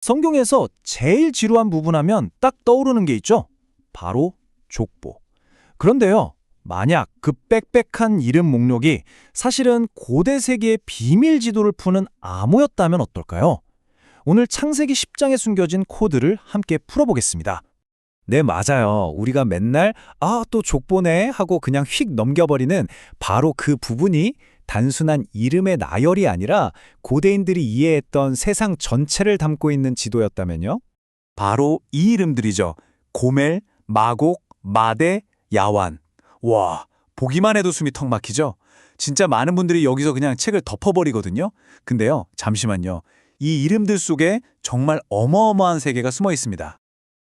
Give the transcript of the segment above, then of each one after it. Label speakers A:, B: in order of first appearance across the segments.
A: 성경에서 제일 지루한 부분 하면 딱 떠오르는 게 있죠? 바로 족보. 그런데요, 만약 그 빽빽한 이름 목록이 사실은 고대 세계의 비밀 지도를 푸는 암호였다면 어떨까요? 오늘 창세기 10장에 숨겨진 코드를 함께 풀어보겠습니다. 네, 맞아요. 우리가 맨날 또 족보네 하고 그냥 휙 넘겨버리는 바로 그 부분이 단순한 이름의 나열이 아니라 고대인들이 이해했던 세상 전체를 담고 있는 지도였다면요? 바로 이 이름들이죠. 고멜, 마곡, 마대, 야완. 와, 보기만 해도 숨이 턱 막히죠? 진짜 많은 분들이 여기서 그냥 책을 덮어버리거든요. 근데요, 잠시만요. 이 이름들 속에 정말 어마어마한 세계가 숨어 있습니다.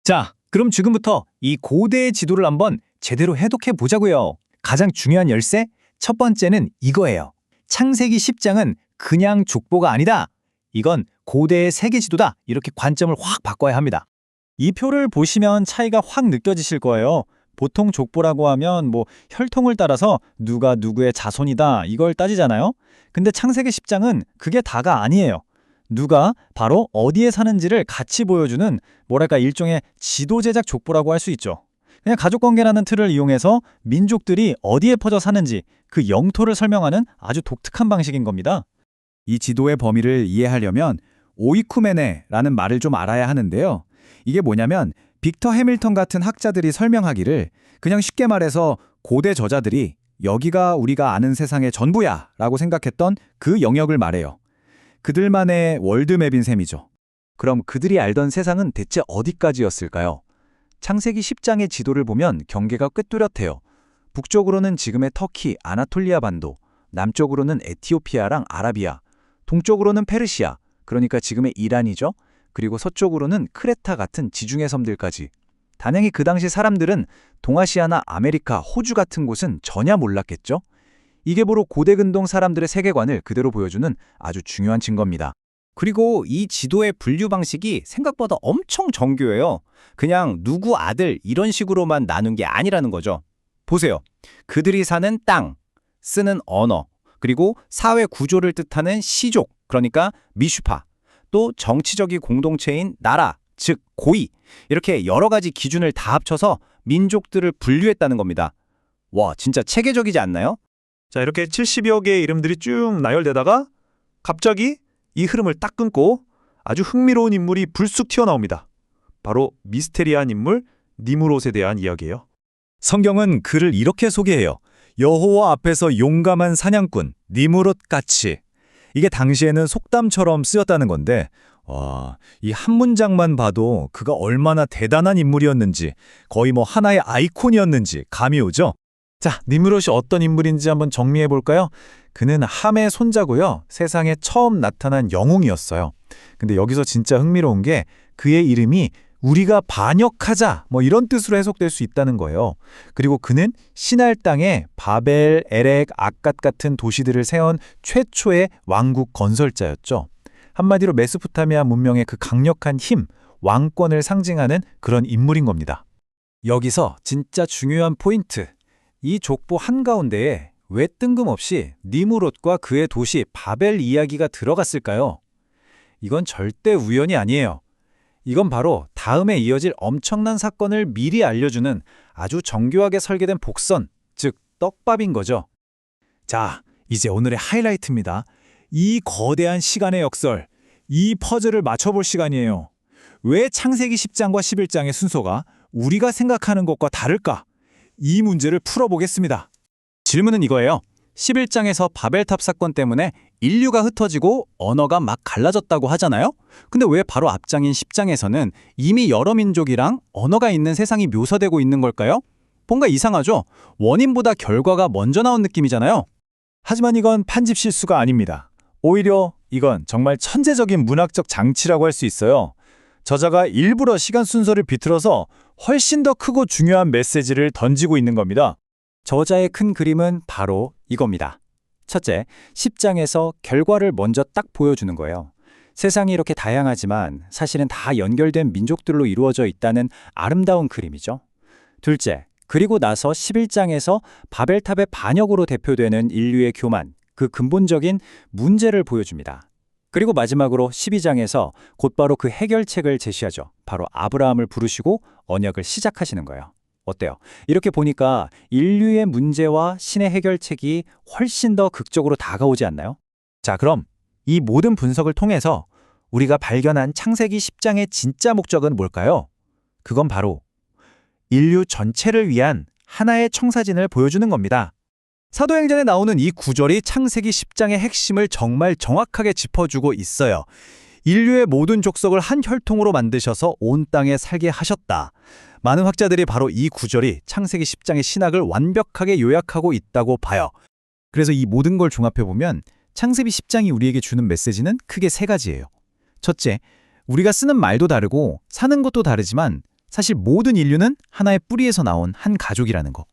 A: 자, 그럼 지금부터 이 고대의 지도를 한번 제대로 해독해 보자고요. 가장 중요한 열쇠, 첫 번째는 이거예요. 창세기 10장은 그냥 족보가 아니다. 이건 고대의 세계 지도다. 이렇게 관점을 확 바꿔야 합니다. 이 표를 보시면 차이가 확 느껴지실 거예요. 보통 족보라고 하면 혈통을 따라서 누가 누구의 자손이다 이걸 따지잖아요. 근데 창세기 10장은 그게 다가 아니에요. 누가 바로 어디에 사는지를 같이 보여주는 일종의 지도 제작 족보라고 할 수 있죠. 그냥 가족관계라는 틀을 이용해서 민족들이 어디에 퍼져 사는지 그 영토를 설명하는 아주 독특한 방식인 겁니다. 이 지도의 범위를 이해하려면 오이쿠메네라는 말을 좀 알아야 하는데요. 이게 뭐냐면 빅터 해밀턴 같은 학자들이 설명하기를 그냥 쉽게 말해서 고대 저자들이 여기가 우리가 아는 세상의 전부야 라고 생각했던 그 영역을 말해요. 그들만의 월드맵인 셈이죠. 그럼 그들이 알던 세상은 대체 어디까지였을까요? 창세기 10장의 지도를 보면 경계가 꽤 뚜렷해요. 북쪽으로는 지금의 터키, 아나톨리아 반도, 남쪽으로는 에티오피아랑 아라비아, 동쪽으로는 페르시아, 그러니까 지금의 이란이죠. 그리고 서쪽으로는 크레타 같은 지중해 섬들까지. 단연히 그 당시 사람들은 동아시아나 아메리카, 호주 같은 곳은 전혀 몰랐겠죠? 이게 바로 고대 근동 사람들의 세계관을 그대로 보여주는 아주 중요한 증거입니다. 그리고 이 지도의 분류 방식이 생각보다 엄청 정교해요. 그냥 누구 아들 이런 식으로만 나눈 게 아니라는 거죠. 보세요. 그들이 사는 땅, 쓰는 언어, 그리고 사회 구조를 뜻하는 시족, 그러니까 미슈파, 또 정치적인 공동체인 나라, 즉 고위, 이렇게 여러 가지 기준을 다 합쳐서 민족들을 분류했다는 겁니다. 와, 진짜 체계적이지 않나요?
B: 자, 이렇게 70여 개의 이름들이 쭉 나열되다가 갑자기 이 흐름을 딱 끊고 아주 흥미로운 인물이 불쑥 튀어나옵니다. 바로 미스테리한 인물 니무롯에 대한 이야기예요.
A: 성경은 그를 이렇게 소개해요. 여호와 앞에서 용감한 사냥꾼 니무롯 같이. 이게 당시에는 속담처럼 쓰였다는 건데 이 한 문장만 봐도 그가 얼마나 대단한 인물이었는지 거의 하나의 아이콘이었는지 감이 오죠? 자, 니무롯이 어떤 인물인지 한번 정리해 볼까요? 그는 함의 손자고요. 세상에 처음 나타난 영웅이었어요. 근데 여기서 진짜 흥미로운 게 그의 이름이 우리가 반역하자 이런 뜻으로 해석될 수 있다는 거예요. 그리고 그는 시날 땅에 바벨, 에렉, 악갓 같은 도시들을 세운 최초의 왕국 건설자였죠. 한마디로 메소포타미아 문명의 그 강력한 힘, 왕권을 상징하는 그런 인물인 겁니다. 여기서 진짜 중요한 포인트. 이 족보 한가운데에 왜 뜬금없이 니무롯과 그의 도시 바벨 이야기가 들어갔을까요? 이건 절대 우연이 아니에요. 이건 바로 다음에 이어질 엄청난 사건을 미리 알려주는 아주 정교하게 설계된 복선, 즉 떡밥인 거죠. 자, 이제 오늘의 하이라이트입니다. 이 거대한 시간의 역설, 이 퍼즐을 맞춰볼 시간이에요. 왜 창세기 10장과 11장의 순서가 우리가 생각하는 것과 다를까? 이 문제를 풀어보겠습니다. 질문은 이거예요. 11장에서 바벨탑 사건 때문에 인류가 흩어지고 언어가 막 갈라졌다고 하잖아요? 근데 왜 바로 앞장인 10장에서는 이미 여러 민족이랑 언어가 있는 세상이 묘사되고 있는 걸까요? 뭔가 이상하죠? 원인보다 결과가 먼저 나온 느낌이잖아요? 하지만 이건 편집 실수가 아닙니다. 오히려 이건 정말 천재적인 문학적 장치라고 할 수 있어요. 저자가 일부러 시간 순서를 비틀어서 훨씬 더 크고 중요한 메시지를 던지고 있는 겁니다. 저자의 큰 그림은 바로 이겁니다. 첫째, 10장에서 결과를 먼저 딱 보여주는 거예요. 세상이 이렇게 다양하지만 사실은 다 연결된 민족들로 이루어져 있다는 아름다운 그림이죠. 둘째, 그리고 나서 11장에서 바벨탑의 반역으로 대표되는 인류의 교만, 그 근본적인 문제를 보여줍니다.
C: 그리고 마지막으로 12장에서 곧바로 그 해결책을 제시하죠. 바로 아브라함을 부르시고 언약을 시작하시는 거예요. 어때요? 이렇게 보니까 인류의 문제와 신의 해결책이 훨씬 더 극적으로 다가오지 않나요?
A: 자, 그럼 이 모든 분석을 통해서 우리가 발견한 창세기 10장의 진짜 목적은 뭘까요? 그건 바로 인류 전체를 위한 하나의 청사진을 보여주는 겁니다. 사도행전에 나오는 이 구절이 창세기 10장의 핵심을 정말 정확하게 짚어주고 있어요. 인류의 모든 족속을 한 혈통으로 만드셔서 온 땅에 살게 하셨다. 많은 학자들이 바로 이 구절이 창세기 10장의 신학을 완벽하게 요약하고 있다고 봐요. 그래서 이 모든 걸 종합해보면 창세기 10장이 우리에게 주는 메시지는 크게 세 가지예요. 첫째, 우리가 쓰는 말도 다르고 사는 것도 다르지만 사실 모든 인류는 하나의 뿌리에서 나온 한 가족이라는 거.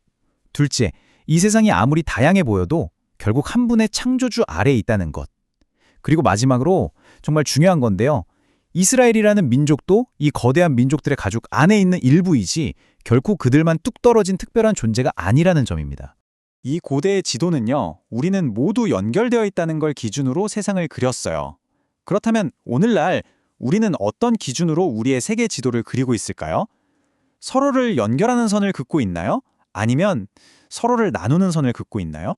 A: 둘째, 이 세상이 아무리 다양해 보여도 결국 한 분의 창조주 아래에 있다는 것. 그리고 마지막으로 정말 중요한 건데요. 이스라엘이라는 민족도 이 거대한 민족들의 가족 안에 있는 일부이지 결코 그들만 뚝 떨어진 특별한 존재가 아니라는 점입니다. 이 고대의 지도는요, 우리는 모두 연결되어 있다는 걸 기준으로 세상을 그렸어요. 그렇다면 오늘날 우리는 어떤 기준으로 우리의 세계 지도를 그리고 있을까요? 서로를 연결하는 선을 긋고 있나요? 아니면 서로를 나누는 선을 긋고 있나요?